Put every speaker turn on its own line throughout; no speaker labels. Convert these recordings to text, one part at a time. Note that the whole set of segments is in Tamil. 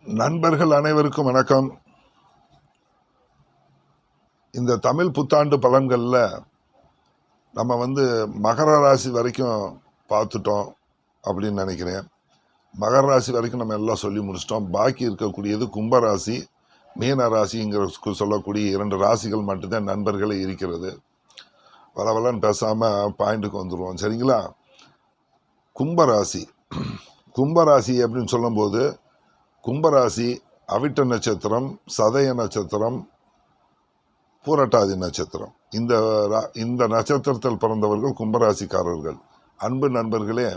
நண்பர்கள் அனைவருக்கும் வணக்கம். இந்த தமிழ் புத்தாண்டு பலன்களில் நம்ம மகர ராசி வரைக்கும் பார்த்துட்டோம் அப்படின்னு நினைக்கிறேன். மகர ராசி வரைக்கும் நம்ம எல்லாம் சொல்லி முடிச்சிட்டோம். பாக்கி இருக்கக்கூடியது கும்பராசி, மீன ராசிங்கிற சொல்லக்கூடிய 2 ராசிகள் மட்டும்தான் நண்பர்களே இருக்கிறது. வளவலன்னு பேசாமல் பாயிண்ட்டுக்கு வந்துடுவோம், சரிங்களா? கும்பராசி கும்பராசி அப்படின்னு சொல்லும்போது கும்பராசி அவிட்ட நட்சத்திரம், சதய நட்சத்திரம், பூரட்டாதி நட்சத்திரம். இந்த நட்சத்திரத்தில் பிறந்தவர்கள் கும்பராசிக்காரர்கள். அன்பு நண்பர்களே,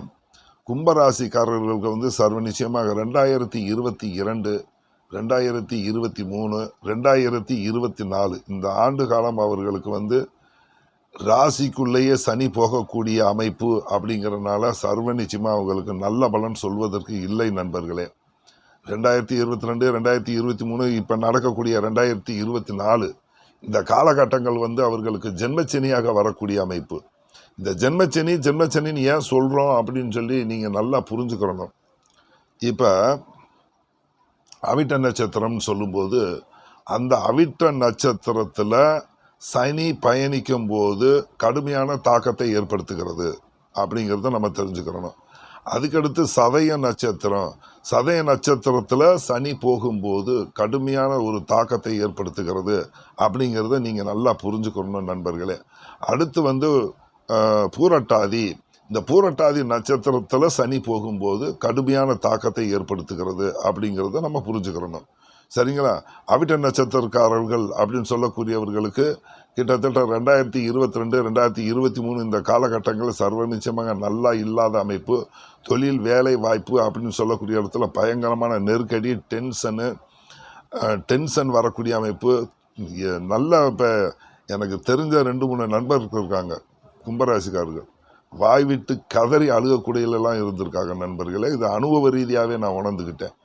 கும்பராசிக்காரர்களுக்கு சர்வ நிச்சயமாக 2022, 2023, 2024 இந்த ஆண்டு காலம் அவர்களுக்கு ராசிக்குள்ளேயே சனி போகக்கூடிய அமைப்பு அப்படிங்கிறதுனால சர்வ நிச்சயமாக அவங்களுக்கு நல்ல பலன் சொல்வதற்கு இல்லை நண்பர்களே. 2022, 2023 இப்போ நடக்கக்கூடிய 2024 இந்த காலகட்டங்கள் அவர்களுக்கு ஜென்மச்சனியாக வரக்கூடிய அமைப்பு. இந்த ஜென்மச்சனின்னு ஏன் சொல்கிறோம் அப்படின்னு சொல்லி நீங்கள் நல்லா புரிஞ்சுக்கிறணும். இப்போ அவிட்ட நட்சத்திரம்னு சொல்லும்போது அந்த அவிட்ட நட்சத்திரத்தில் சனி பயணிக்கும் போது கடுமையான தாக்கத்தை ஏற்படுத்துகிறது அப்படிங்கிறத நம்ம தெரிஞ்சுக்கிறணும். அதுக்கடுத்து சதய நட்சத்திரத்தில் சனி போகும்போது கடுமையான ஒரு தாக்கத்தை ஏற்படுத்துகிறது அப்படிங்கிறத நீங்கள் நல்லா புரிஞ்சுக்கணும் நண்பர்களே. அடுத்து பூரட்டாதி. இந்த பூரட்டாதி நட்சத்திரத்தில் சனி போகும்போது கடுமையான தாக்கத்தை ஏற்படுத்துகிறது அப்படிங்கிறத நம்ம புரிஞ்சுக்கிறணும், சரிங்களா? அவிட்ட நட்சத்திரக்காரர்கள் அப்படின்னு சொல்லக்கூடியவர்களுக்கு கிட்டத்தட்ட 2022, 2023 இந்த காலகட்டங்களில் சர்வ நிச்சயமாக நல்லா இல்லாத அமைப்பு. தொழில், வேலை வாய்ப்பு அப்படின்னு சொல்லக்கூடிய இடத்துல பயங்கரமான நெருக்கடி, டென்ஷன் வரக்கூடிய அமைப்பு. நல்லா இப்போ எனக்கு தெரிஞ்ச 2-3 நண்பர்கள் இருக்காங்க கும்பராசிக்காரர்கள், வாய் விட்டு கதறி அழுகக்கூடியலாம் இருந்திருக்காங்க நண்பர்களே. இது அனுபவ ரீதியாகவே நான் உணர்ந்துக்கிட்டேன்,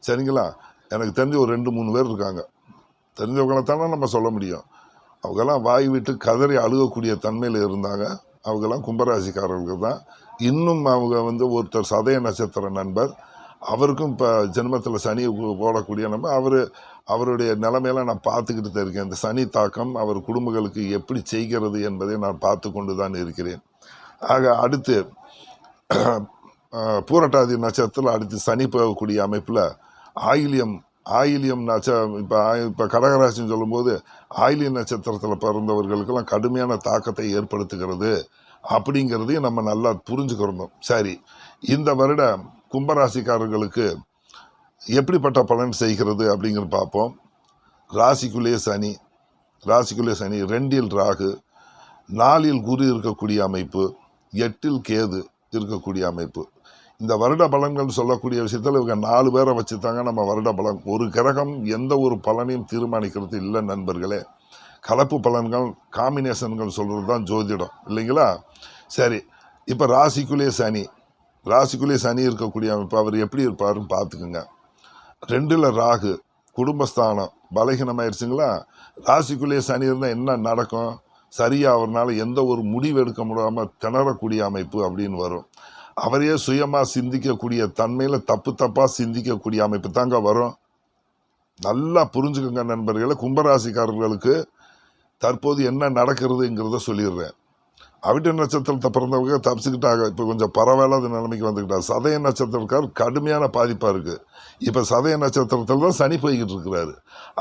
சரிங்களா? எனக்கு தெரிஞ்ச ஒரு 2-3 பேர் இருக்காங்க. தெரிஞ்சவங்களை தானே நம்ம சொல்ல முடியும். அவங்கெல்லாம் வாய் விட்டு கதறி அழுகக்கூடிய தன்மையில் இருந்தாங்க. அவங்கெல்லாம் கும்பராசிக்காரர்கள் தான். இன்னும் அவங்க ஒருத்தர் சதய நட்சத்திர நண்பர், அவருக்கும் இப்போ ஜென்மத்தில் சனி போடக்கூடிய அவருடைய நிலைமையெல்லாம் நான் பார்த்துக்கிட்டு தான் இருக்கேன். இந்த சனி தாக்கம் அவர் குடும்பங்களுக்கு எப்படி செய்கிறது என்பதை நான் பார்த்து கொண்டு தான் இருக்கிறேன். ஆக அடுத்து பூரட்டாதி நட்சத்திரத்தில் அடுத்து சனி போகக்கூடிய அமைப்பில் ஆயில்யம் இப்போ கடகராசின்னு சொல்லும்போது ஆயில்ய நட்சத்திரத்தில் பிறந்தவர்களுக்கெல்லாம் கடுமையான தாக்கத்தை ஏற்படுத்துகிறது அப்படிங்கிறதையும் நம்ம நல்லா புரிஞ்சுக்கிறணும். சரி, இந்த வருடம் கும்பராசிக்காரர்களுக்கு எப்படிப்பட்ட பலன் செய்கிறது அப்படிங்கிறது பார்ப்போம். ராசிக்குள்ளேயே சனி, 2ல் ராகு, 4ல் குரு இருக்கக்கூடிய அமைப்பு, 8ல் கேது இருக்கக்கூடிய அமைப்பு. இந்த வருட பலன்கள் சொல்லக்கூடிய விஷயத்தில் இவங்க 4 பேரை வச்சுத்தாங்க நம்ம வருட பலன். ஒரு கிரகம் எந்த ஒரு பலனையும் தீர்மானிக்கிறது இல்லை நண்பர்களே. கலப்பு பலன்கள், காம்பினேஷன்கள் சொல்கிறது தான் ஜோதிடம், இல்லைங்களா? சரி, இப்போ ராசிக்குள்ளேயே சனி இருக்கக்கூடிய அமைப்பு. அவர் எப்படி இருப்பாருன்னு பார்த்துக்குங்க. 2ல் ராகு, குடும்பஸ்தானம் பலகீனமாயிருச்சுங்களா? ராசிக்குள்ளேயே சனி இருந்தால் என்ன நடக்கும்? சரியாக அவர்னால எந்த ஒரு முடிவு எடுக்க முடியாமல் திணறக்கூடிய அமைப்பு அப்படின்னு வரும். அவரையே சுயமாக சிந்திக்கக்கூடிய தன்மையில் தப்பாக சிந்திக்கக்கூடிய அமைப்பு தாங்க வரும். நல்லா புரிஞ்சுக்கோங்க நண்பர்களே. கும்பராசிக்காரர்களுக்கு தற்போது என்ன நடக்கிறதுங்கிறத சொல்லிடுறேன். அவிட்ட நட்சத்திரத்தை பிறந்தவங்க தப்பிச்சுக்கிட்டாங்க, இப்போ கொஞ்சம் பரவாயில்லாத நிலைமைக்கு வந்துக்கிட்டாங்க. சதய நட்சத்திரக்கார் கடுமையான பாதிப்பாக இருக்குது. இப்போ சதய நட்சத்திரத்தில் தான் சனி போய்கிட்டு இருக்கிறாரு.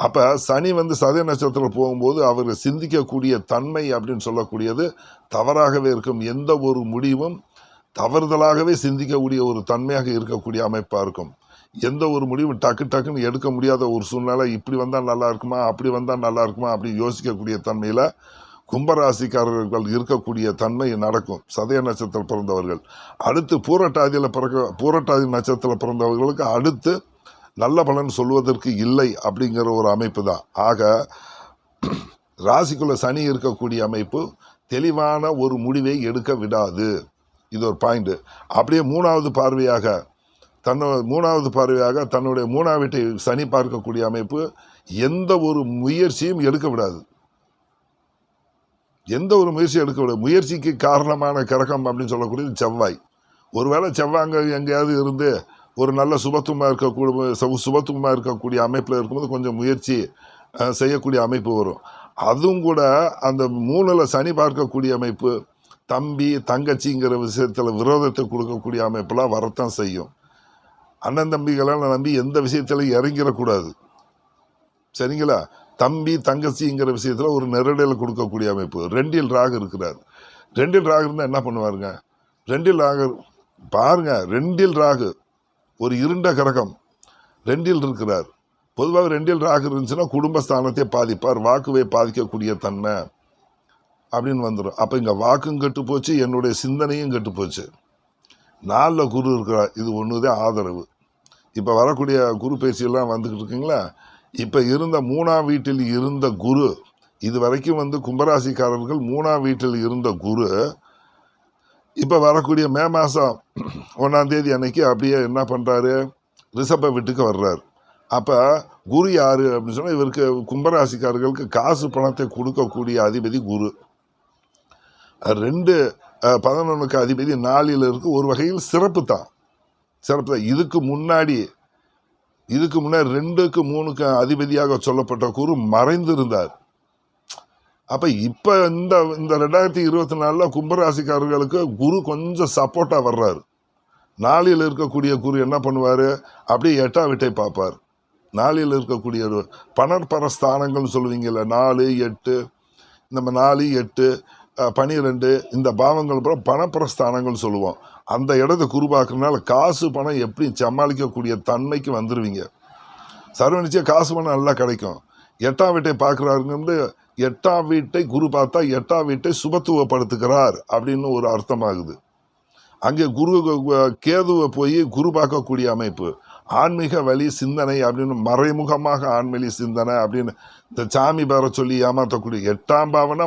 அப்போ சனி சதய நட்சத்திரம் போகும்போது அவர் சிந்திக்கக்கூடிய தன்மை அப்படின்னு சொல்லக்கூடியது தவறாகவே இருக்கும். எந்த ஒரு முடிவும் தவறுதலாகவே சிந்திக்கக்கூடிய ஒரு தன்மையாக இருக்கக்கூடிய அமைப்பாக இருக்கும். எந்த ஒரு முடிவும் டக்குன்னு எடுக்க முடியாத ஒரு சூழ்நிலை. இப்படி வந்தால் நல்லா இருக்குமா, அப்படி வந்தால் நல்லா இருக்குமா அப்படி யோசிக்கக்கூடிய தன்மையில் கும்பராசிக்காரர்கள் இருக்கக்கூடிய தன்மை நடக்கும் சதய நட்சத்திரம் பிறந்தவர்கள். அடுத்து பூரட்டாதி நட்சத்திரம் பிறந்தவர்களுக்கு அடுத்து நல்ல பலன் சொல்வதற்கு இல்லை அப்படிங்கிற ஒரு அமைப்பு தான். ஆக ராசிக்குள்ள சனி இருக்கக்கூடிய அமைப்பு தெளிவான ஒரு முடிவை எடுக்க விடாது. இது ஒரு பாயிண்ட். அப்படியே மூணாவது பார்வையாக தன்னுடைய 3ஆம் வீட்டை சனி பார்க்கக்கூடிய அமைப்பு எந்த ஒரு முயற்சியும் எடுக்க விடாது. முயற்சிக்கு காரணமான கிரகம் அப்படின்னு சொல்லக்கூடியது செவ்வாய். ஒருவேளை செவ்வாங்க எங்கேயாவது இருந்து ஒரு நல்ல சுபத்துவமாக இருக்கக்கூடிய அமைப்பில் இருக்கும்போது கொஞ்சம் முயற்சி செய்யக்கூடிய அமைப்பு வரும். அதுவும் கூட அந்த 3ல் சனி பார்க்கக்கூடிய அமைப்பு, தம்பி தங்கச்சிங்கிற விஷயத்தில் விரோதத்தை கொடுக்கக்கூடிய அமைப்பெல்லாம் வரத்தான் செய்யும். அண்ணன் தம்பிகளால் நம்பி எந்த விஷயத்திலும் இறங்கிடக்கூடாது, சரிங்களா? தம்பி தங்கச்சிங்கிற விஷயத்தில் ஒரு நெருடலை கொடுக்கக்கூடிய அமைப்பு. 2ல் ராகு இருக்கிறார். 2ல் ராகு இருந்தால் என்ன பண்ணுவாருங்க? 2ல் ராகு பாருங்க, 2ல் ராகு ஒரு இருண்ட கிரகம் 2ல் இருக்கிறார். பொதுவாக 2ல் ராகு இருந்துச்சுன்னா குடும்பஸ்தானத்தை பாதிப்பார், வாக்குவை பாதிக்கக்கூடிய தன்மை அப்படின்னு வந்துடும். அப்போ இங்கே வாக்கும் கெட்டு போச்சு, என்னுடைய சிந்தனையும் கெட்டு போச்சு. 4ல் குரு இருக்கிறார். இது ஒன்று தான் ஆதரவு. இப்போ வரக்கூடிய குரு பயிற்சியெல்லாம் வந்துக்கிட்டு இருக்குங்களா? இப்போ இருந்த 3ஆம் வீட்டில் இருந்த குரு, இது வரைக்கும் கும்பராசிக்காரர்கள் 3ஆம் வீட்டில் இருந்த குரு இப்போ வரக்கூடிய மே மாதம் 1ஆம் தேதி அன்னைக்கு அப்படியே என்ன பண்ணுறாரு? ரிஷப வீட்டுக்கு வர்றார். அப்போ குரு யார் அப்படின்னு சொன்னால், இவருக்கு கும்பராசிக்காரர்களுக்கு காசு பணத்தை கொடுக்கக்கூடிய அதிபதி குரு. 2-11க்கு அதிபதி 4ல் இருக்கு. ஒரு வகையில் சிறப்பு தான். இதுக்கு முன்னாடி 2க்கு 3க்கு அதிபதியாக சொல்லப்பட்ட குரு மறைந்திருந்தார். அப்போ இப்போ இந்த 2024 கும்பராசிக்காரர்களுக்கு குரு கொஞ்சம் சப்போர்ட்டாக வர்றாரு. 4ல் இருக்கக்கூடிய குரு என்ன பண்ணுவார்? அப்படியே 8ஆம் வீட்டை பார்ப்பார். 4ல் இருக்கக்கூடிய பணப்பர ஸ்தானங்கள்னு சொல்லுவீங்கல்ல, 4, 8, நம்ம 4, 8, 12 இந்த பாவங்கள் பூரா பணப்பர ஸ்தானங்கள் சொல்லுவோம். அந்த இடத்த குரு பார்க்கறதுனால காசு பணம் எப்படி சமாளிக்கக்கூடிய தன்மைக்கு வந்துடுவீங்க. சர்வ நிச்சயம் காசு பணம் நல்லா கிடைக்கும். 8ஆம் வீட்டை பார்க்குறாருங்கிறது, 8ஆம் வீட்டை குரு பார்த்தா 8ஆம் வீட்டை சுபத்துவப்படுத்துகிறார் அப்படின்னு ஒரு அர்த்தமாகுது. அங்கே கேதுவை போய் குரு பார்க்கக்கூடிய அமைப்பு. ஆன்மீக வழி சிந்தனை அப்படின்னு மறைமுகமாக ஆன்மீக சிந்தனை அப்படின்னு இந்த சாமி பேரை சொல்லி ஏமாற்றக்கூடிய 8ஆம் பாவனா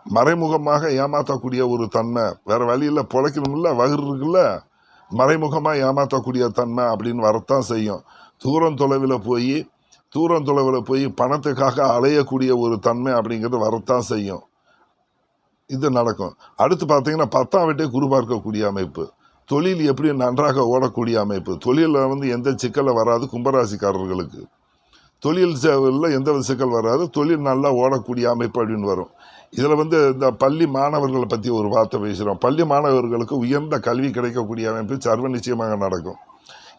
மறைமுகமாக ஏமாற்றக்கூடிய ஒரு தன்மை. வேற வழியில் பொழைக்கணும்ல, வகுறு இருக்குல்ல, மறைமுகமாக ஏமாற்றக்கூடிய தன்மை அப்படின்னு வரத்தான் செய்யும். தூரம் தொலைவில் போய் பணத்துக்காக அலையக்கூடிய ஒரு தன்மை அப்படிங்கிறது வரத்தான் செய்யும். இது நடக்கும். அடுத்து பார்த்தீங்கன்னா 10ஆம் வீட்டை குரு பார்க்கக்கூடிய அமைப்பு. தொழில் எப்படி நன்றாக ஓடக்கூடிய அமைப்பு. தொழிலில் எந்த சிக்கலை வராது கும்பராசிக்காரர்களுக்கு. தொழில் சேவையில் எந்த சிக்கல் வராது, தொழில் நல்லா ஓடக்கூடிய அமைப்பு அப்படின்னு வரும். இதில் இந்த பள்ளி மாணவர்களை பற்றி ஒரு வார்த்தை பேசுகிறோம். பள்ளி மாணவர்களுக்கு உயர்ந்த கல்வி கிடைக்கக்கூடிய அமைப்பு சர்வ நிச்சயமாக நடக்கும்.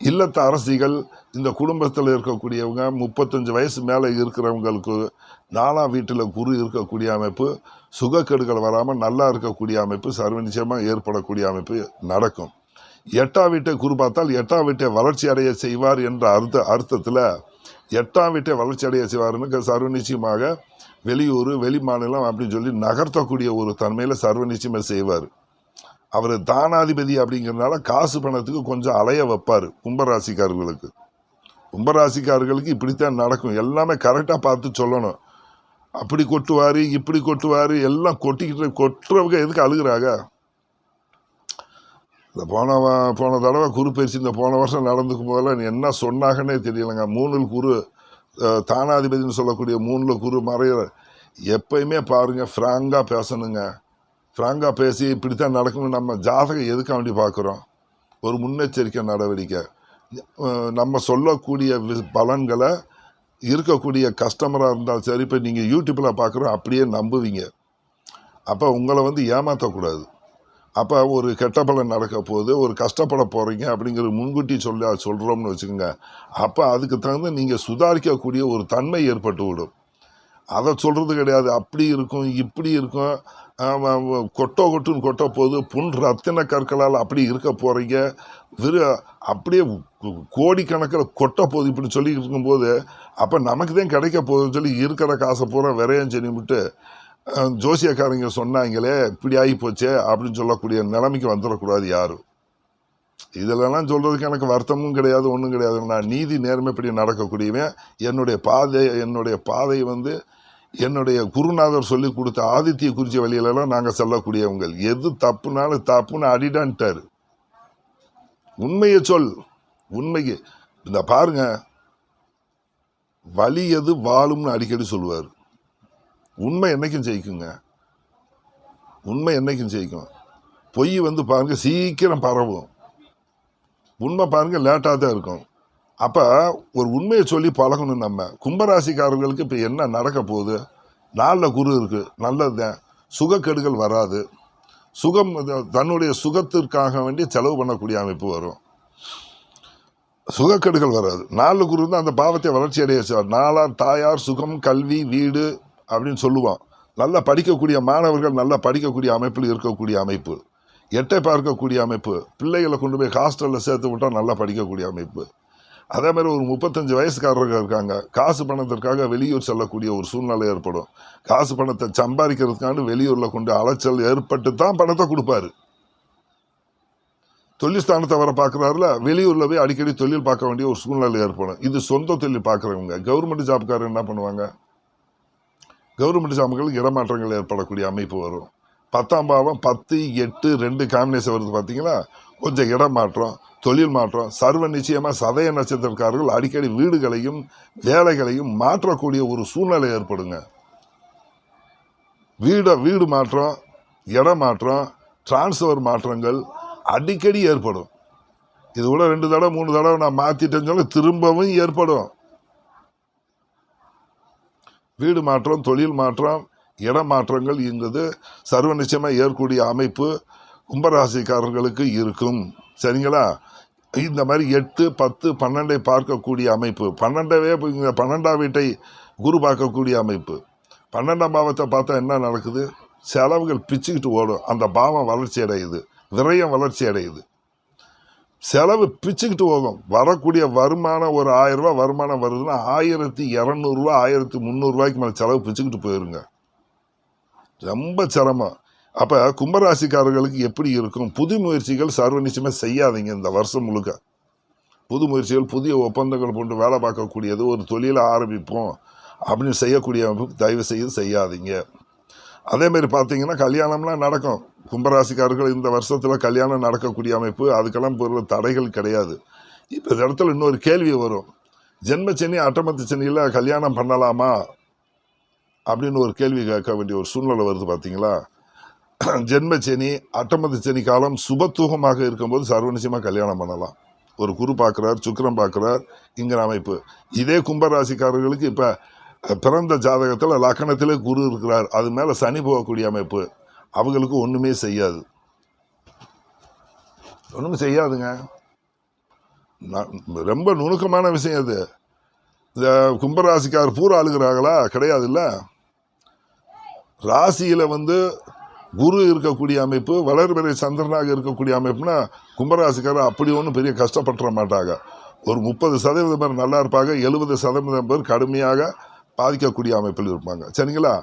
இல்லத்த அரசிகள், இந்த குடும்பத்தில் இருக்கக்கூடியவங்க 35 வயசு மேலே இருக்கிறவங்களுக்கு 4ஆம் வீட்டில் குரு இருக்கக்கூடிய அமைப்பு, சுகக்கேடுகள் வராமல் நல்லா இருக்கக்கூடிய அமைப்பு சர்வ நிச்சயமாக ஏற்படக்கூடிய அமைப்பு நடக்கும். 8ஆம் வீட்டை குரு பார்த்தால் 8ஆம் வீட்டை வளர்ச்சி அடைய செய்வார் என்ற அர்த்தத்தில் 8ஆம் வீட்டை வளர்ச்சி அடைய செய்வார்னு சர்வ நிச்சயமாக வெளியூர் வெளி மாநிலம் அப்படின்னு சொல்லி நகர்த்தக்கூடிய ஒரு தன்மையில் சர்வ நிச்சயமாக செய்வார். அவர் தானாதிபதி அப்படிங்கிறதுனால காசு பணத்துக்கு கொஞ்சம் அலைய வைப்பார் கும்பராசிக்காரர்களுக்கு. கும்பராசிக்காரர்களுக்கு இப்படித்தான் நடக்கும். எல்லாமே கரெக்டாக பார்த்து சொல்லணும். அப்படி கொட்டுவார், இப்படி கொட்டுவார், எல்லாம் கொட்டுறவங்க எதுக்கு அழுகிறாங்க? இந்த போன தடவை குரு பயிற்சி இந்த போன வருஷம் நடந்துக்கும் போதெல்லாம் என்ன சொன்னாங்கன்னே தெரியலைங்க. 3ல் குரு தானாதிபதினு சொல்லக்கூடிய 3ல் குரு மறையிற. எப்பயுமே பாருங்கள், ஃப்ராங்காக பேசணுங்க. ஃப்ராங்காக பேசி இப்படித்தான் நடக்கணும். நம்ம ஜாதகம் எதுக்கு வேண்டி பார்க்குறோம்? ஒரு முன்னெச்சரிக்கை நடவடிக்கை. நம்ம சொல்லக்கூடிய பலன்களை இருக்கக்கூடிய கஸ்டமராக இருந்தாலும் சரி, இப்போ நீங்கள் யூடியூப்பில் பார்க்குறோம் அப்படியே நம்புவீங்க. அப்போ உங்களை ஏமாற்றக்கூடாது. அப்போ ஒரு கெட்ட பலன் நடக்க போகுது, ஒரு கஷ்டப்பட போகிறீங்க அப்படிங்கிற முன்கூட்டி சொல்கிறோம்னு வச்சுக்கோங்க. அப்போ அதுக்கு தகுந்த நீங்கள் சுதாரிக்கக்கூடிய ஒரு தன்மை ஏற்பட்டு விடும். அதை சொல்கிறது கிடையாது. அப்படி இருக்கும், இப்படி இருக்கும், கொட்டுன்னு கொட்ட போகுது, புண் ரத்தின கற்களால் அப்படி இருக்க போகிறீங்க, அப்படியே கோடிக்கணக்கில் கொட்ட போகுது இப்படி சொல்லிக்கிட்டு இருக்கும்போது, அப்போ நமக்கு தான் கிடைக்க போகுதுன்னு சொல்லி இருக்கிற காசை பூரா விரையும் சொல்லிவிட்டு ஜோசியக்காரங்க சொன்னாங்களே இப்படி ஆகி போச்சே அப்படின்னு சொல்லக்கூடிய நிலைமைக்கு வந்துடக்கூடாது யாரும். இதிலெல்லாம் சொல்கிறதுக்கு எனக்கு வருத்தமும் கிடையாது, ஒன்றும் கிடையாது. நான் நீதி நேர்மைப்படி நடக்கக்கூடியவன். என்னுடைய பாதை என்னுடைய குருநாதர் சொல்லி கொடுத்த ஆதித்ய குறிச்சி வழியிலலாம் நாங்கள் செல்லக்கூடியவங்க. எது தப்புனாலும் தப்புன்னு அடிடான்ட்டார். உண்மையை சொல், உண்மைக்கு இந்த பாருங்க, வலி எது வாழும்னு அடிக்கடி சொல்லுவார். உண்மை என்னைக்கும் ஜெயிக்குங்க. உண்மை என்னைக்கும் ஜெயிக்கும். பொய் பாருங்க சீக்கிரம் பரவும். உண்மை பாருங்க லேட்டாக தான் இருக்கும். அப்போ ஒரு உண்மையை சொல்லி பழகணும். நம்ம கும்பராசிக்காரர்களுக்கு இப்போ என்ன நடக்க போகுது? நாளில் குரு இருக்குது, நல்லது தான். சுகக்கெடுகள் வராது. சுகம் தன்னுடைய சுகத்திற்காக வேண்டி செலவு பண்ணக்கூடிய அமைப்பு வரும். சுகக்கெடுகள் வராது. நாளில் குரு தான் அந்த பாவத்தை வளர்ச்சி அடைய வச்சார். நாளார் தாயார் சுகம் கல்வி வீடு அப்படின்னு சொல்லுவான். நல்லா படிக்கக்கூடிய மாணவர்கள் நல்லா படிக்கக்கூடிய அமைப்பில் இருக்கக்கூடிய அமைப்பு, எட்டை பார்க்கக்கூடிய அமைப்பு, பிள்ளைகளை கொண்டு போய் ஹாஸ்டலில் சேர்த்து விட்டால் நல்லா படிக்கக்கூடிய அமைப்பு. அதே மாதிரி ஒரு 35 வயசுக்காரர்கள் இருக்காங்க, காசு பணத்திற்காக வெளியூர் செல்லக்கூடிய ஒரு சூழ்நிலை ஏற்படும். காசு பணத்தை சம்பாதிக்கிறதுக்காண்டு வெளியூரில் கொண்டு அலைச்சல் ஏற்பட்டு தான் பணத்தை கொடுப்பாரு. தொழில் ஸ்தானத்தை வர பார்க்குறாருல, வெளியூரில் போய் அடிக்கடி தொழில் பார்க்க வேண்டிய ஒரு சூழ்நிலை ஏற்படும். இது சொந்த தொழில் பார்க்குறவங்க. கவர்மெண்ட் ஜாப்காரர் என்ன பண்ணுவாங்க? கவர்மெண்ட் ஜாப்களுக்கு இடமாற்றங்கள் ஏற்படக்கூடிய அமைப்பு வரும். 10ஆம் பாவம் 10, 8, 2 காம்பினேஷன் வருது பார்த்தீங்களா? கொஞ்சம் இடம் மாற்றம், தொழில் மாற்றம். சர்வ நிச்சயமாக சதய நட்சத்திரக்காரர்கள் அடிக்கடி வீடுகளையும் வேலைகளையும் மாற்றக்கூடிய ஒரு சூழ்நிலை ஏற்படுங்க. வீடு மாற்றம், இடம் மாற்றம், டிரான்ஸ்ஃபர் மாற்றங்கள் அடிக்கடி ஏற்படும். இது கூட 2 தடவை 3 தடவை நான் மாற்றிட்டேன்னு சொல்ல திரும்பவும் ஏற்படும். வீடு மாற்றம், தொழில் மாற்றம், இடமாற்றங்கள் என்பது சர்வ நிச்சயமாக ஏற்கக்கூடிய அமைப்பு கும்பராசிக்காரர்களுக்கு இருக்கும். சரிங்களா? இந்த மாதிரி 8, 10, 12 பார்க்கக்கூடிய அமைப்பு, 12ஆம் வீட்டை குரு பார்க்கக்கூடிய அமைப்பு. 12ஆம் பாவத்தை பார்த்தா என்ன நடக்குது? செலவுகள் பிச்சுக்கிட்டு ஓடும். அந்த பாவம் வளர்ச்சி அடையுது, விரயம் வளர்ச்சி அடையுது. செலவு பிச்சுக்கிட்டு போகும். வரக்கூடிய வருமானம் ஒரு 1000 ரூபாய் வருமானம் வருதுன்னா 1200 ரூபா 1300 ரூபாய்க்கு மேலே செலவு பிச்சுக்கிட்டு போயிருங்க. ரொம்ப சிரமம். அப்போ கும்பராசிக்காரர்களுக்கு எப்படி இருக்கும்? புது முயற்சிகள் சர்வ நிச்சயமாக செய்யாதீங்க. இந்த வருஷம் முழுக்க புது முயற்சிகள், புதிய ஒப்பந்தங்கள் போட்டு வேலை பார்க்கக்கூடியது, ஒரு தொழிலை ஆரம்பிப்போம் அப்படின்னு செய்யக்கூடிய தயவு செய்து செய்யாதீங்க. அதேமாரி பார்த்தீங்கன்னா கல்யாணம்லாம் நடக்கும். கும்பராசிக்காரர்கள் இந்த வருஷத்தில் கல்யாணம் நடக்கக்கூடிய அமைப்பு, அதுக்கெல்லாம் பொருள் தடைகள் கிடையாது. இப்போ இந்த இடத்துல இன்னொரு கேள்வி வரும். ஜென்மச்சனி அட்டமத்து சனியில் கல்யாணம் பண்ணலாமா அப்படின்னு ஒரு கேள்வி கேட்க வேண்டிய ஒரு சூழ்நிலை வருது பார்த்தீங்களா? ஜென்மச்சனி அட்டமத்து சனி காலம் சுபத்துவமாக இருக்கும்போது சர்வ நிச்சயமாக கல்யாணம் பண்ணலாம். ஒரு குரு பார்க்குறார், சுக்கிரன் பார்க்குறார் இங்கிற அமைப்பு. இதே கும்பராசிக்காரர்களுக்கு இப்போ பிறந்த ஜாதகத்தில் லக்கணத்திலே குரு இருக்கிறார், அது மேலே சனி போகக்கூடிய அமைப்பு, அவங்களுக்கு ஒன்றுமே செய்யாது. ஒன்றுமே செய்யாதுங்க. ரொம்ப நுணுக்கமான விஷயம் அது. இந்த கும்பராசிக்கார் பூரா அழுகிறாங்களா? கிடையாது. இல்லை, ராசியில் குரு இருக்கக்கூடிய அமைப்பு, வளர்பிறை சந்திரனாக இருக்கக்கூடிய அமைப்புனா கும்பராசிக்காரர் அப்படி ஒன்றும் பெரிய கஷ்டப்பட்டுற மாட்டாங்க. ஒரு 30% பேர் நல்லா இருப்பாங்க, 70% பேர் கடுமையாக பாதிக்கக்கூடிய அமைப்பில் இருப்பாங்க. சரிங்களா?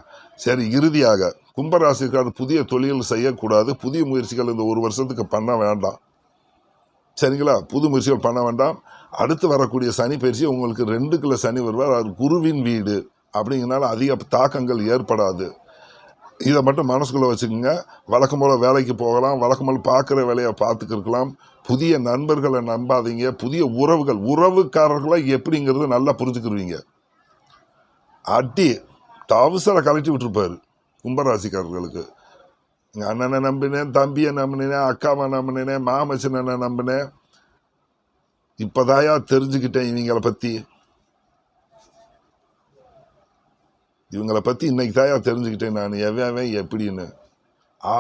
சரி, இறுதியாக கும்பராசிக்காரர் புதிய தொழில் செய்யக்கூடாது. புதிய முயற்சிகள் இந்த ஒரு வருஷத்துக்கு பண்ண வேண்டாம். சரிங்களா? புது முயற்சிகள் பண்ண வேண்டாம். அடுத்து வரக்கூடிய சனி பயிற்சி உங்களுக்கு 2க்குள்ள சனி வருவார். அது குருவின் வீடு அப்படிங்கிறனால அதிக தாக்கங்கள் ஏற்படாது. இதை மட்டும் மனசுக்குள்ளே வச்சுக்கோங்க. வழக்கம் போல் வேலைக்கு போகலாம், வழக்கம் போல் பார்க்குற வேலையை பார்த்துக்கிருக்கலாம். புதிய நண்பர்களை நம்பாதீங்க. புதிய உறவுக்காரர்களை எப்படிங்கிறது நல்லா புரிஞ்சுக்கிருவீங்க. அடி டவுசரை கலட்டி விட்டுருப்பார் கும்பராசிக்காரர்களுக்கு. எங்கள் அண்ணனை நம்பினேன், தம்பியை நம்பினேன், அக்காவை நம்பினேன், மாமச்சனை நம்பினேன், இப்போதாயா தெரிஞ்சுக்கிட்டேன் இவங்களை பற்றி இன்னைக்கு தாயா தெரிஞ்சுக்கிட்டேன் நான் எவன்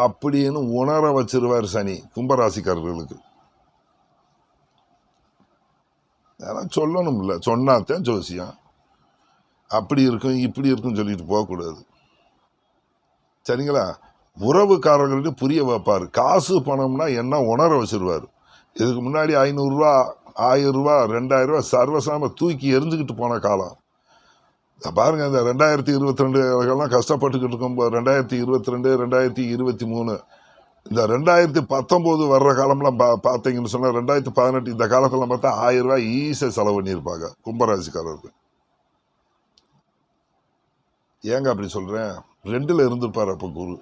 அப்படின்னு உணர வச்சிருவார் சனி கும்பராசிக்காரர்களுக்கு. அதெல்லாம் சொல்லணும் இல்லை, சொன்னாத்தான் ஜோசியம். அப்படி இருக்கும் இப்படி இருக்குன்னு சொல்லிட்டு போகக்கூடாது. சரிங்களா? உறவுக்காரர்கள்ட்ட புரிய வைப்பார். காசு பணம்னா என்ன உணர வச்சிருவார். இதுக்கு முன்னாடி 500 ரூபா 1000 ரூபா 2000 ரூபா சர்வசாம தூக்கி எரிஞ்சுக்கிட்டு போன காலம். பாருங்க, இந்த 2022 கஷ்டப்பட்டுக்கிட்டு இருக்கும்போது 2022 2023 இந்த 2019 வர்ற காலம்லாம் பார்த்தீங்கன்னு சொன்னால் 2018 இந்த காலத்தில் பார்த்தா 1000 ரூபாய் ஈஸியாக செலவு பண்ணியிருப்பாங்க கும்பராசிக்காரருக்கு. ஏங்க அப்படி சொல்கிறேன்? 2ல் இருந்திருப்பார் அப்போ குரு.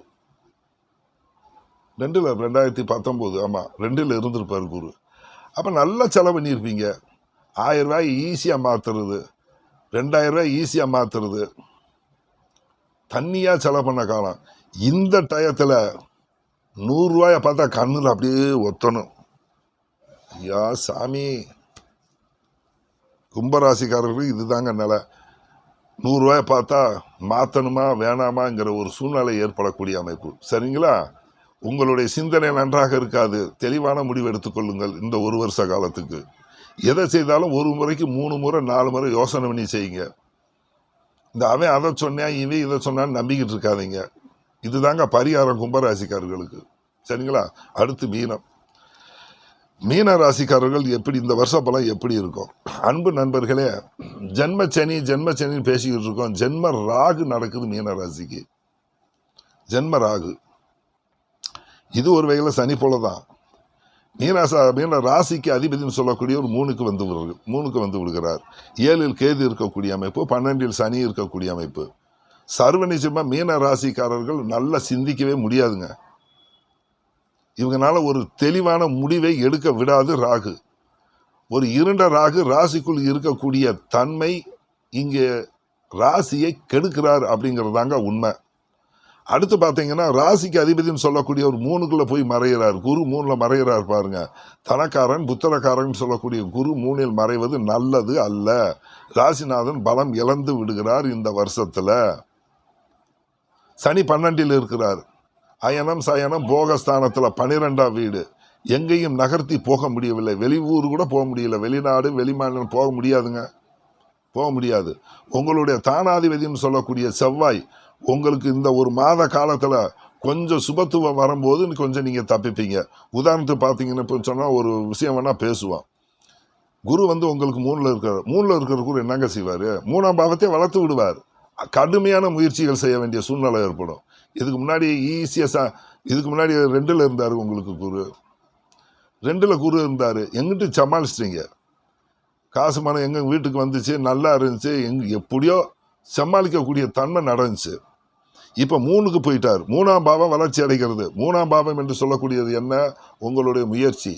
2ல் 2019 ஆமாம் 2ல் இருந்திருப்பார் குரு. அப்போ நல்லா செலவு பண்ணியிருப்பீங்க. 1000 ரூபாய் ஈஸியாக மாற்றுறது, 2000 ரூபாய் ஈஸியாக மாற்றுறது, தண்ணியாக செலவு பண்ண காலம். இந்த டயத்தில் 100 ரூபாயை பார்த்தா கண்ணில் அப்படியே ஒத்தணும். ஐயா சாமி, கும்பராசிக்காரர்களுக்கு இதுதாங்க நிலை. 100 ரூபாயை பார்த்தா மாற்றணுமா வேணாமாங்கிற ஒரு சூழ்நிலை ஏற்படக்கூடிய அமைப்பு. சரிங்களா? உங்களுடைய சிந்தனை நன்றாக இருக்காது. தெளிவான முடிவு எடுத்துக்கொள்ளுங்கள். இந்த 1 வருஷ காலத்துக்கு எதை செய்தாலும் 1 முறைக்கு 3 முறை 4 முறை யோசனை பண்ணி செய்யுங்க. இந்த அவன் அதை சொன்னான் இவன் இதை சொன்னான்னு நம்பிக்கிட்டு இருக்காதீங்க. இதுதாங்க பரிகாரம் கும்பராசிக்காரர்களுக்கு. சரிங்களா? அடுத்து மீனம். மீன ராசிக்காரர்கள் எப்படி இந்த வருஷ பலம் எப்படி இருக்கும்? அன்பு நண்பர்களே, ஜென்ம சனி பேசிக்கிட்டு இருக்கோம். ஜென்ம ராகு நடக்குது மீன ராசிக்கு. ஜென்ம ராகு இது ஒரு வகையில் சனி போலதான். மீன ராசிக்கு அதிபதினு சொல்லக்கூடிய ஒரு 3க்கு வந்து விடுகிறார். 7ல் கேது இருக்கக்கூடிய அமைப்பு, 12ல் சனி இருக்கக்கூடிய அமைப்பு. சர்வ நிச்சயமா மீன ராசிக்காரர்கள் நல்லா சிந்திக்கவே முடியாதுங்க. இவங்கனால ஒரு தெளிவான முடிவை எடுக்க விடாது ராகு. ஒரு இருண்ட ராகு ராசிக்குள் இருக்கக்கூடிய தன்மை இங்கே ராசியை கெடுக்கிறார் அப்படிங்கிறதாங்க உண்மை. அடுத்து பார்த்தீங்கன்னா ராசிக்கு அதிபதினு சொல்லக்கூடிய ஒரு 3க்குள்ள போய் மறைகிறார். குரு 3ல் மறைகிறார் பாருங்க. தனக்காரன் புத்திரக்காரன் சொல்லக்கூடிய குரு 3ல் மறைவது நல்லது அல்ல. ராசிநாதன் பலம் இழந்து விடுகிறார் இந்த வருஷத்துல. சனி 12ல் இருக்கிறார். அயனம் சயனம் போகஸ்தானத்துல 12ஆம் வீடு. எங்கேயும் நகர்த்தி போக முடியவில்லை. வெளியூர் கூட போக முடியல. வெளிநாடு வெளிமாநிலம் போக முடியாதுங்க. போக முடியாது. உங்களுடைய தானாதிபதினு சொல்லக்கூடிய செவ்வாய் உங்களுக்கு இந்த ஒரு மாத காலத்துல கொஞ்சம் சுபத்துவம் வரும்போது கொஞ்சம் நீங்க தப்பிப்பீங்க. உதாரணத்துக்கு பார்த்தீங்கன்னா இப்போ சொன்னா ஒரு விஷயம் வேணா பேசுவான். குரு உங்களுக்கு 3ல் இருக்கிறார். 3ல் இருக்கிற குரு என்னங்க செய்வார்? 3ஆம் பாவத்தை வளர்த்து விடுவார். கடுமையான முயற்சிகள் செய்ய வேண்டிய சூழ்நிலை ஏற்படும். இதுக்கு முன்னாடி இதுக்கு முன்னாடி 2ல் இருந்தார். உங்களுக்கு குரு 2ல் குரு இருந்தார். எங்கிட்டு சமாளிச்சிட்டீங்க. காசு மனம் எங்க வீட்டுக்கு வந்துச்சு, நல்லா இருந்துச்சு, எப்படியோ சமாளிக்கக்கூடிய தன்மை நடந்துச்சு. இப்போ 3க்கு போயிட்டார். 3ஆம் பாவம் வளர்ச்சி அடைகிறது. 3ஆம் பாவம் என்று சொல்லக்கூடியது என்ன? உங்களுடைய முயற்சி.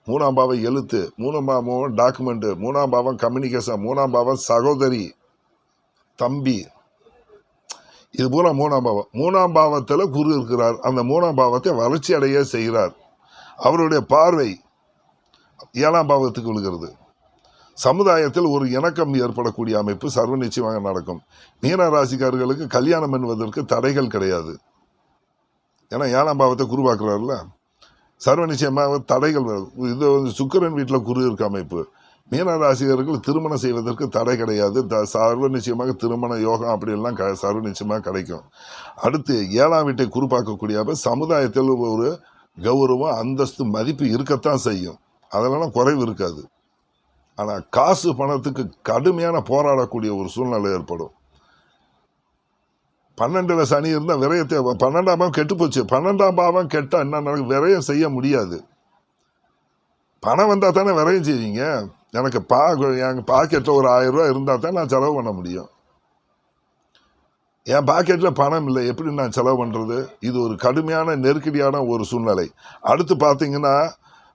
3ஆம் பாவம் எழுத்து, 3ஆம் பாவம் டாக்குமெண்ட், 3ஆம் பாவம் கம்யூனிகேஷன், 3ஆம் பாவம் சகோதரி தம்பி. இது பூரா 3ஆம் பாவம். 3ஆம் பாவத்தில் குரு இருக்கிறார். அந்த 3ஆம் பாவத்தை வளர்ச்சி அடைய செய்கிறார். அவருடைய பார்வை 7ஆம் பாவத்துக்கு விழுகிறது. சமுதாயத்தில் ஒரு இணக்கம் ஏற்படக்கூடிய அமைப்பு சர்வ நிச்சயமாக நடக்கும். மீன ராசிக்காரர்களுக்கு கல்யாணம் என்பதற்கு தடைகள் கிடையாது. ஏன்னா 7ஆம் பாவத்தை குரு பார்க்கிறார்ல, சர்வ நிச்சயமாக தடைகள். இது சுக்கிரன் வீட்டில் குரு இருக்க அமைப்பு. மீன ராசிகர்கள் திருமணம் செய்வதற்கு தடை கிடையாது. சர்வ நிச்சயமாக திருமண யோகம் அப்படியெல்லாம் சர்வ நிச்சயமாக கிடைக்கும். அடுத்து 7ஆம் வீட்டை குரு பார்க்கக்கூடிய சமுதாயத்தில் ஒரு கௌரவம் அந்தஸ்து மதிப்பு இருக்கத்தான் செய்யும். அதெல்லாம் குறைவு இருக்காது. ஆனால் காசு பணத்துக்கு கடுமையான போராடக்கூடிய ஒரு சூழ்நிலை ஏற்படும். 12ல் சனி இருந்தால் விரயத்தை 12ஆம் பாவம் கெட்டு போச்சு. 12ஆம் பாவம் கெட்டால் என்ன நடக்கும்? விரயம் செய்ய முடியாது. பணம் வந்தால் தானே விரயம் செய்வீங்க. எனக்கு எங்கள் பாக்கெட்டில் ஒரு 1000 ரூபா இருந்தால் தான் நான் செலவு பண்ண முடியும். என் பாக்கெட்டில் பணம் இல்லை, எப்படி நான் செலவு பண்ணுறது? இது ஒரு கடுமையான நெருக்கடியான ஒரு சூழ்நிலை. அடுத்து பார்த்தீங்கன்னா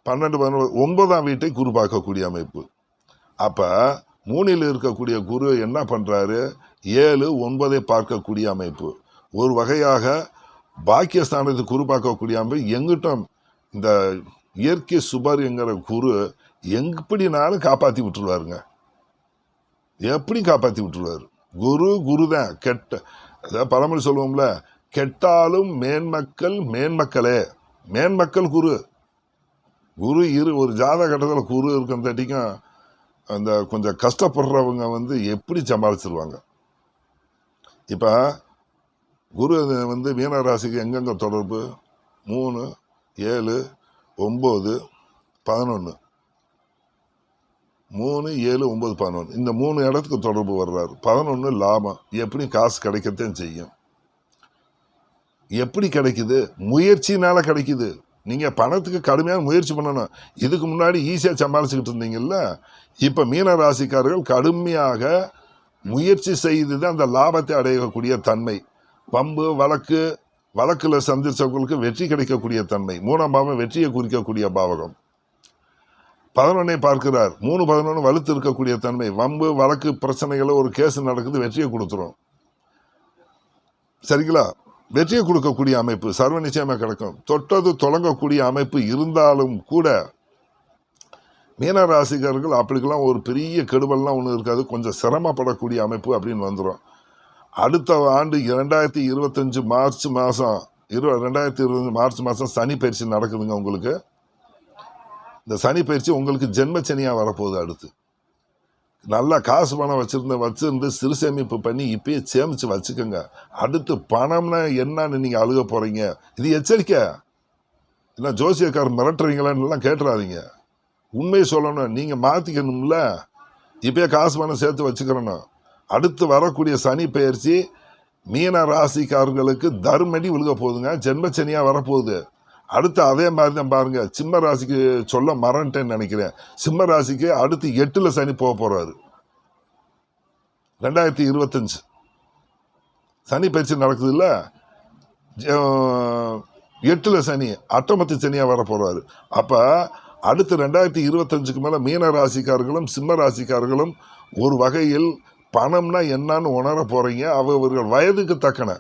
12, 11, 9ஆம் வீட்டை குரு பார்க்கக்கூடிய அமைப்பு. அப்போ 3ல் இருக்கக்கூடிய குரு என்ன பண்ணுறாரு? 7, 9ஐ பார்க்கக்கூடிய அமைப்பு. ஒரு வகையாக பாக்கியஸ்தானத்தை குரு பார்க்கக்கூடிய அமைப்பு. எங்கிட்டும் இந்த இயற்கை சுபர் என்கிற குரு எப்படினாலும் காப்பாற்றி விட்டுருவாருங்க. எப்படி காப்பாற்றி விட்டுருவார்? குரு தான். அதாவது பழமொழி சொல்லுவோம்ல, கெட்டாலும் மேன்மக்களே. மேன்மக்கள் குரு ஒரு ஜாதக கட்டத்தில் குரு இருக்கிறதாட்டிக்கும் அந்த கொஞ்சம் கஷ்டப்படுறவங்க எப்படி சமாளிச்சிருவாங்க. இப்போ குரு மீனராசிக்கு எங்கெங்க தொடர்பு? 3, 7, 9, 11. 3, 7, 9, 11 இந்த 3 இடத்துக்கு தொடர்பு வர்றாரு. 11 லாபம். எப்படி காசு கிடைக்கத்தான் செய்யும். எப்படி கிடைக்குது? முயற்சினால கிடைக்குது. நீங்கள் பணத்துக்கு கடுமையான முயற்சி பண்ணணும். இதுக்கு முன்னாடி ஈஸியாக சமாளிச்சுக்கிட்டு இருந்தீங்கல்ல, இப்போ மீன ராசிக்காரர்கள் கடுமையாக முயற்சி செய்து தான் அந்த லாபத்தை அடையக்கூடிய தன்மை. வம்பு வழக்கில் சந்திச்சவங்களுக்கு வெற்றி கிடைக்கக்கூடிய தன்மை. 3ஆம் பாவம் வெற்றியை குறிக்கக்கூடிய பாவகம். 11ஐ பார்க்கிறார். 3, 11 வலுத்து இருக்கக்கூடிய தன்மை. வம்பு வழக்கு பிரச்சனைகளை ஒரு கேஸ் நடக்குது, வெற்றியை கொடுத்துரும். சரிங்களா? வெற்றியை கொடுக்கக்கூடிய அமைப்பு சர்வ நிச்சயமாக கிடைக்கும். தொட்டது தொடங்கக்கூடிய அமைப்பு இருந்தாலும் கூட மீன ராசிக்காரர்கள் அப்படிக்கெல்லாம் ஒரு பெரிய கெடுபல்லாம் ஒன்றும் இருக்காது, கொஞ்சம் சிரமப்படக்கூடிய அமைப்பு அப்படின்னு வந்துடும். அடுத்த ஆண்டு 2025 மார்ச் மாதம் 2020 மார்ச் மாதம் சனி பயிற்சி நடக்குதுங்க உங்களுக்கு. இந்த சனி பயிற்சி உங்களுக்கு ஜென்ம சனியாக வரப்போகுது. அடுத்து நல்லா காசு பணம் வச்சிருந்து சிறு சேமிப்பு பண்ணி இப்பயே சேமித்து வச்சுக்கோங்க. அடுத்து பணம்னா என்னன்னு நீங்கள் அழுக போகிறீங்க. இது எச்சரிக்கை. இல்லை ஜோசியக்கார் மிரட்டுறீங்களான்னு கேட்டுறாதீங்க. உண்மையை சொல்லணும், நீங்கள் மாற்றிக்கணும்ல. இப்பயே காசு பணம் சேர்த்து வச்சுக்கிறணும். அடுத்து வரக்கூடிய சனி பயிற்சி மீன ராசிக்காரர்களுக்கு தர்மடி விழுக போகுதுங்க, ஜென்மச்சனியாக வரப்போகுது. அடுத்து அதே மாதிரி தான் பாருங்க. சிம்ம ராசிக்கு சொல்ல மறந்துட்டேன்னு நினைக்கிறேன். சிம்ம ராசிக்கு அடுத்து 8ல் சனி போக போறாரு. 2025 சனி பயிற்சி நடக்குது இல்ல, 8ல் சனி அட்டமத்து சனியா வர போறாரு. அப்ப அடுத்து 2025க்கு மேல மீன ராசிக்காரர்களும் சிம்ம ராசிக்காரர்களும் ஒரு வகையில் பணம்னா என்னன்னு உணர போறீங்க. அவர்கள் வயதுக்கு தக்கன.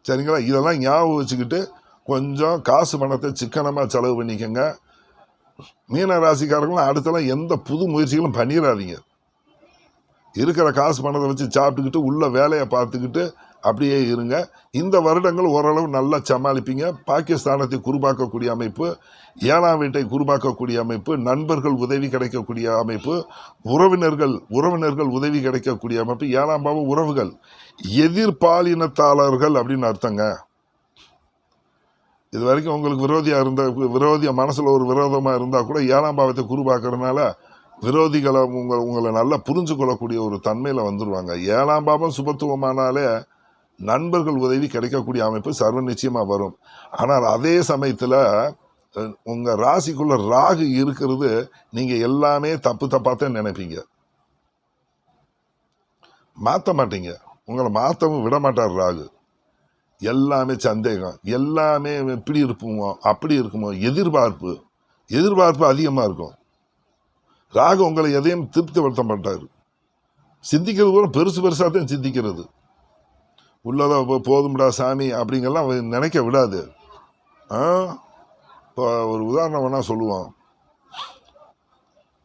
சரிங்களா? இதெல்லாம் ஞாபகம் வச்சுக்கிட்டு கொஞ்சம் காசு பணத்தை சிக்கனமாக செலவு பண்ணிக்கோங்க. மீன ராசிக்காரங்களும் அடுத்தலாம் எந்த புது முயற்சிகளும் பண்ணிடாதீங்க. இருக்கிற காசு பணத்தை வச்சு சாப்பிட்டுக்கிட்டு உள்ள வேலையை பார்த்துக்கிட்டு அப்படியே இருங்க. இந்த வருடங்கள் ஓரளவு நல்லா சமாளிப்பீங்க. பாகிஸ்தானத்தை குறுபாக்கக்கூடிய அமைப்பு, 7ஆம் வீட்டை குறுபாக்கக்கூடிய அமைப்பு, நண்பர்கள் உதவி கிடைக்கக்கூடிய அமைப்பு, உறவினர்கள் உதவி கிடைக்கக்கூடிய அமைப்பு. 7ஆம் பாவம் உறவுகள், எதிர்பாலினத்தாளர்கள் அப்படின்னு அர்த்தங்க. இது வரைக்கும் உங்களுக்கு விரோதியா மனசுல ஒரு விரோதமா இருந்தா கூட 7ஆம் பாவத்தை குறுபாக்குறதுனால விரோதிகளை உங்களை நல்லா புரிஞ்சு கொள்ளக்கூடிய ஒரு தன்மையில வந்துருவாங்க. 7ஆம் பாவம் சுபத்துவமானாலே நண்பர்கள் உதவி கிடைக்கக்கூடிய அமைப்பு சர்வ நிச்சயமா வரும். ஆனால் அதே சமயத்துல உங்க ராசிக்குள்ள ராகு இருக்கிறது, நீங்க எல்லாமே தப்பாத்தான் நினைப்பீங்க. மாற்ற மாட்டீங்க. உங்களை மாற்றவும் விட மாட்டார் ராகு. எல்லாமே சந்தேகம், எல்லாமே எப்படி இருப்போமோ அப்படி இருக்குமோ, எதிர்பார்ப்பு அதிகமாக இருக்கும். ராகு உங்களை எதையும் திருப்திப்படுத்த மாட்டார். சிந்திக்கிறது கூட பெருசாக தான் சிந்திக்கிறது. உள்ளதான் போதும்டா சாமி அப்படிங்கெல்லாம் நினைக்க விடாது. இப்போ ஒரு உதாரணம் வேணா சொல்லுவோம்.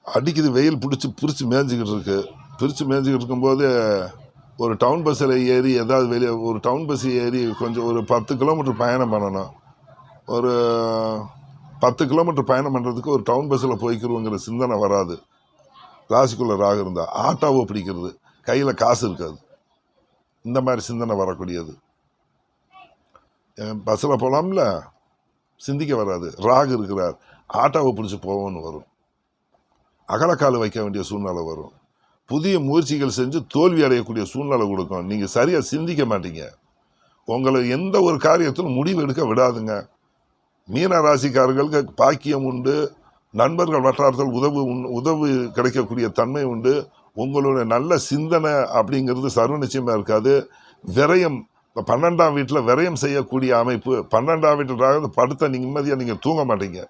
அடிக்குது வெயில் பிரித்து மேய்ஞ்சிக்கிட்டு இருக்கும்போது ஒரு டவுன் பஸ்ஸில் ஏறி ஏதாவது வெளியே ஒரு டவுன் பஸ் ஏறி கொஞ்சம் ஒரு 10 கிலோமீட்டர் பயணம் பண்ணணும். ஒரு 10 கிலோமீட்டர் பயணம் பண்ணுறதுக்கு ஒரு டவுன் பஸ்ஸில் போய்க்கிறோங்கிற சிந்தனை வராது. ராசிக்குள்ளே ராகு இருந்தால் ஆட்டோவை பிடிக்கிறது, கையில் காசு இருக்காது, இந்த மாதிரி சிந்தனை வரக்கூடியது. பஸ்ஸில் போகலாம்ல, சிந்திக்க வராது. ராகு இருக்கிறார், ஆட்டோவை பிடிச்சி போவோன்னு வரும். அகலக்கால் வைக்க வேண்டிய சூழ்நிலை வரும். புதிய முயற்சிகள் செஞ்சு தோல்வி அடையக்கூடிய சூழ்நிலை கொடுக்கும். நீங்கள் சரியாக சிந்திக்க மாட்டீங்க. உங்களை எந்த ஒரு காரியத்திலும் முடிவு எடுக்க விடாதுங்க. மீன ராசிக்காரர்களுக்கு பாக்கியம் உண்டு, நண்பர்கள் வட்டாரத்தில் உதவி கிடைக்கக்கூடிய தன்மை உண்டு. உங்களுடைய நல்ல சிந்தனை அப்படிங்கிறது சர்வ நிச்சயமாக இருக்காது. விரயம், 12ஆம் வீட்டில் விரயம் செய்யக்கூடிய அமைப்பு. 12ஆம் வீட்டில் படுத்த நிம்மதியாக நீங்கள் தூங்க மாட்டீங்க.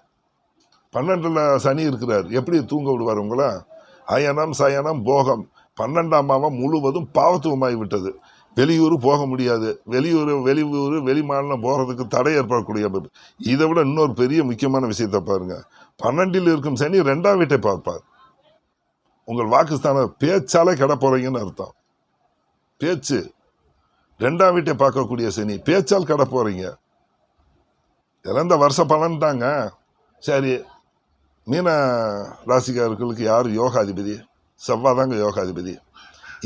12ல் சனி இருக்கிறார், எப்படி தூங்க விடுவார் உங்களை? அயனம் சயனம் போகம். 12ஆம் பாவம் முழுவதும் பாவத்துவமாகி விட்டது. வெளியூர் போக முடியாது. வெளி மாநிலம் போகிறதுக்கு தடை ஏற்படக்கூடிய அமைப்பு. இதை விட இன்னொரு பெரிய முக்கியமான விஷயத்தை பாருங்க. 12ல் இருக்கும் சனி 2ஆம் வீட்டை பார்ப்பார். உங்கள் வாக்குஸ்தான பேச்சாலே கிட போறீங்கன்னு அர்த்தம். பேச்சு 2ஆம் வீட்டை பார்க்கக்கூடிய சனி, பேச்சால் கிட போறீங்க. இதெல்லாம் இந்த வருஷ பலன் தாங்க. சரி, மீன ராசிக்காரர்களுக்கு யார் யோகாதிபதி? செவ்வாய் தாங்க யோகாதிபதி.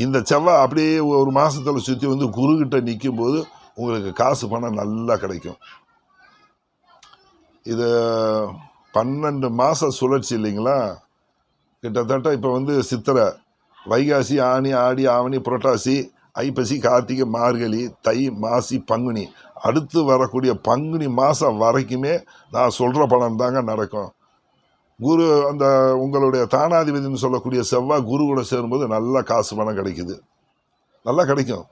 இந்த செவ்வாய் அப்படியே ஒரு மாசத்துல சுற்றி வந்து குருகிட்ட நிற்கும் போது உங்களுக்கு காசு பணம் நல்லா கிடைக்கும். இது 12 மாச சுழற்சி இல்லைங்களா? கிட்டத்தட்ட இப்போ வந்து சித்திரை, வைகாசி, ஆனி, ஆடி, ஆவணி, புரட்டாசி, ஐப்பசி, கார்த்திகை, மார்கழி, தை, மாசி, பங்குனி, அடுத்து வரக்கூடிய பங்குனி மாதம் வரைக்குமே நான் சொல்கிற பலன் தாங்க நடக்கும். குரு அந்த உங்களுடைய தானாதிபதினு சொல்லக்கூடிய செவ்வாய் குரு கூட சேரும்போது நல்லா காசு பணம் கிடைக்குது, நல்லா கிடைக்கும்.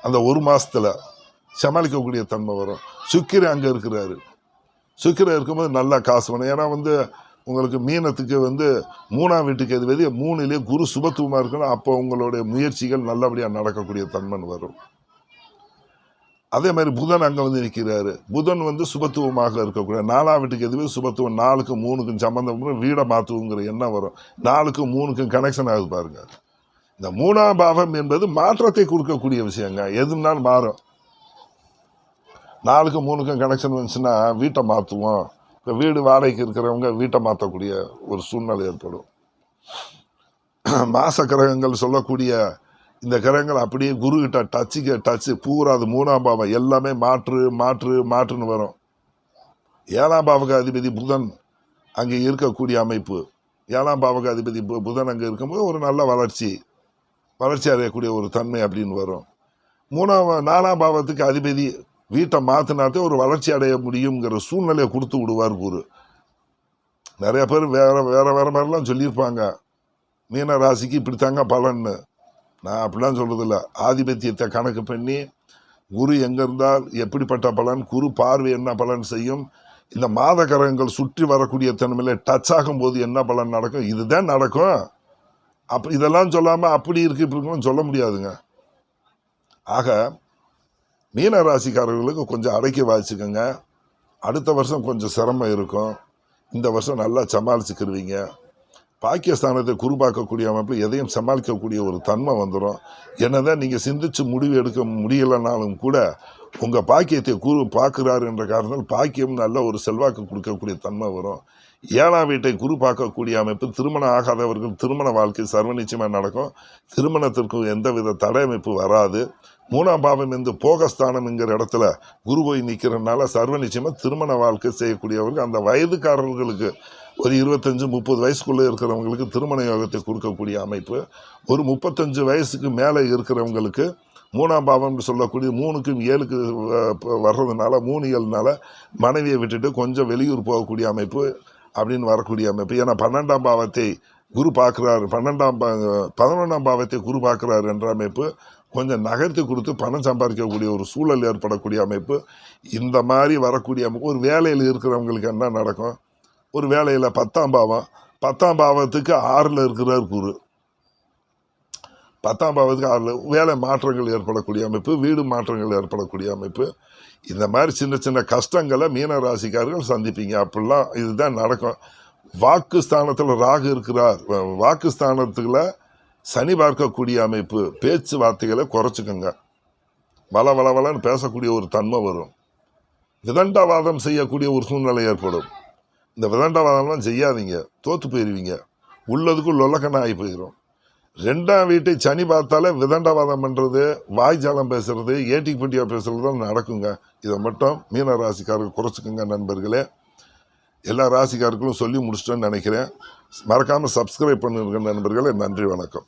அந்த ஒரு மாதத்தில் சமாளிக்கக்கூடிய தன்மை வரும். சுக்கிரன் அங்கே இருக்கிறாரு. சுக்கிரன் இருக்கும்போது நல்லா காசு பணம். ஏன்னா வந்து உங்களுக்கு மீனத்துக்கு வந்து 3ஆம் வீட்டுக்கு அதிபதி, 3லேயே குரு சுபத்துவமாக இருக்கணும். அப்போ உங்களுடைய முயற்சிகள் நல்லபடியாக நடக்கக்கூடிய தன்மை வரும். அதே மாதிரி புதன் அங்கே வந்து நிற்கிறாரு. புதன் வந்து சுபத்துவமாக இருக்கக்கூடிய 4ஆம் வீட்டுக்கு எதுவே சுபத்துவம் 4க்கும் 3க்கும் சம்பந்தம் வீடை மாற்றுவோங்கிற எண்ணம் வரும். 4க்கும் 3க்கும் கனெக்ஷன் ஆகுது பாருங்க. இந்த 3ஆம் பாவம் என்பது மாற்றத்தை கொடுக்கக்கூடிய விஷயங்க. எதுனாலும் மாறும். 4க்கும் 3க்கும் கனெக்ஷன் வந்துச்சுன்னா வீட்டை மாற்றுவோம். இப்போ வீடு வாடகைக்கு இருக்கிறவங்க வீட்டை மாற்றக்கூடிய ஒரு சூழ்நிலை ஏற்படும். மாச கிரகங்கள் சொல்லக்கூடிய இந்த கிரகங்கள் அப்படியே குரு கிட்ட டச்சு பூரா அது 3ஆம் பாவம் எல்லாமே மாற்றுன்னு வரும். 7ஆம் பாவக அதிபதி புதன் அங்கே இருக்கக்கூடிய அமைப்பு. 7ஆம் பாவக அதிபதி புதன் அங்கே இருக்கும்போது ஒரு நல்ல வளர்ச்சி அடையக்கூடிய ஒரு தன்மை அப்படின்னு வரும். 4ஆம் பாவத்துக்கு அதிபதி வீட்டை மாற்றினாத்தே ஒரு வளர்ச்சி அடைய முடியுங்கிற சூழ்நிலையை கொடுத்து விடுவார் குரு. நிறைய பேர் வேற மாதிரிலாம் சொல்லியிருப்பாங்க. மீன ராசிக்கு இப்படித்தாங்க பலன்னு. நான் அப்படிலாம் சொல்றதில்ல. ஆதிபத்தியத்தை கணக்கு பண்ணி குரு எங்க இருந்தால் எப்படிப்பட்ட பலன், குரு பார்வை என்ன பலன் செய்யும், இந்த மாத கிரகங்கள் சுற்றி வரக்கூடிய தன்மையில டச் ஆகும் போது என்ன பலன் நடக்கும், இதுதான் நடக்கும். இதெல்லாம் சொல்லாம அப்படி இருக்கு இப்படி இருக்குன்னு சொல்ல முடியாதுங்க. ஆக மீன ராசிக்காரர்களுக்கு கொஞ்சம் அடக்கி வாசிக்கோங்க. அடுத்த வருஷம் கொஞ்சம் சிரமம் இருக்கும். இந்த வருஷம் நல்லா சமாளிச்சுக்கிருவீங்க. பாக்கியஸ்தானத்தை குருபாக்கக்கூடிய அமைப்பு எதையும் சமாளிக்கக்கூடிய ஒரு தன்மை வந்துடும். என்னதான் நீங்கள் சிந்திச்சு முடிவு எடுக்க முடியலைனாலும் கூட உங்கள் பாக்கியத்தை குரு பார்க்குறாரு என்ற காரணத்தால் பாக்கியம் நல்ல ஒரு செல்வாக்கு கொடுக்கக்கூடிய தன்மை வரும். 7ஆம் வீட்டை குரு பார்க்கக்கூடிய அமைப்பு திருமணம் ஆகாதவர்கள் திருமண வாழ்க்கை சர்வ நிச்சயமாக நடக்கும். திருமணத்திற்கு எந்தவித தடை அமைப்பு வராது. 3ஆம் பாவம் இந்த போகஸ்தானம்ங்கிற இடத்துல குரு போய் நிற்கிறதுனால சர்வ நிச்சயமாக திருமண வாழ்க்கை செய்யக்கூடியவர்கள் அந்த வயதுக்காரர்களுக்கு ஒரு 25-30 வயசுக்குள்ளே இருக்கிறவங்களுக்கு திருமண யோகத்தை கொடுக்கக்கூடிய அமைப்பு. ஒரு 35 வயசுக்கு மேலே இருக்கிறவங்களுக்கு 3ஆம் பாவம் சொல்லக்கூடிய 3க்கும் 7க்கு வர்றதுனால 3 மனைவியை விட்டுட்டு கொஞ்சம் வெளியூர் போகக்கூடிய அமைப்பு அப்படின்னு வரக்கூடிய அமைப்பு. ஏன்னா 12ஆம் பாவத்தை குரு பார்க்குறாரு, 11ஆம் பாவத்தை குரு பார்க்குறாரு என்ற அமைப்பு கொஞ்சம் நகர்த்தி கொடுத்து பணம் சம்பாதிக்கக்கூடிய ஒரு சூழல் ஏற்படக்கூடிய அமைப்பு. இந்த மாதிரி வரக்கூடிய அமைப்பு. ஒரு வேலையில் இருக்கிறவங்களுக்கு என்ன நடக்கும், ஒரு வேலையில் 10ஆம் பாவத்துக்கு 6ல் இருக்கிறார் குரு. 10ஆம் பாவத்துக்கு 6ல் வேலை மாற்றங்கள் ஏற்படக்கூடிய அமைப்பு, வீடு மாற்றங்கள் ஏற்படக்கூடிய அமைப்பு. இந்த மாதிரி சின்ன கஷ்டங்களை மீன ராசிக்காரர்கள் சந்திப்பீங்க. அப்படிலாம் இதுதான் நடக்கும். வாக்குஸ்தானத்தில் ராகு இருக்கிறார். வாக்குஸ்தானத்துல சனி பார்க்கக்கூடிய அமைப்பு. பேச்சுவார்த்தைகளை குறைச்சிக்கோங்க. வளன்னு பேசக்கூடிய ஒரு தன்மை வரும். விதண்டாவாதம் செய்யக்கூடிய ஒரு சூழ்நிலை ஏற்படும். இந்த விதண்டாவாதம்லாம் செய்யாதீங்க, தோற்று போயிடுவீங்க. உள்ளதுக்குள் லொல்லக்கண்ணா ஆகி போயிடும். 2ஆம் வீட்டை சனி பார்த்தாலே விதண்டாவாதம் பண்ணுறது, வாய்ஜாலம் பேசுறது, ஏட்டிக்கு பட்டியாக பேசுறது தான் நடக்குங்க. இதை மட்டும் மீன ராசிக்காரர்கள் குறைச்சிக்கோங்க நண்பர்களே. எல்லா ராசிக்காரர்களும் சொல்லி முடிச்சிட்டேன்னு நினைக்கிறேன். மறக்காமல் சப்ஸ்கிரைப் பண்ணுங்க நண்பர்களே. நன்றி, வணக்கம்.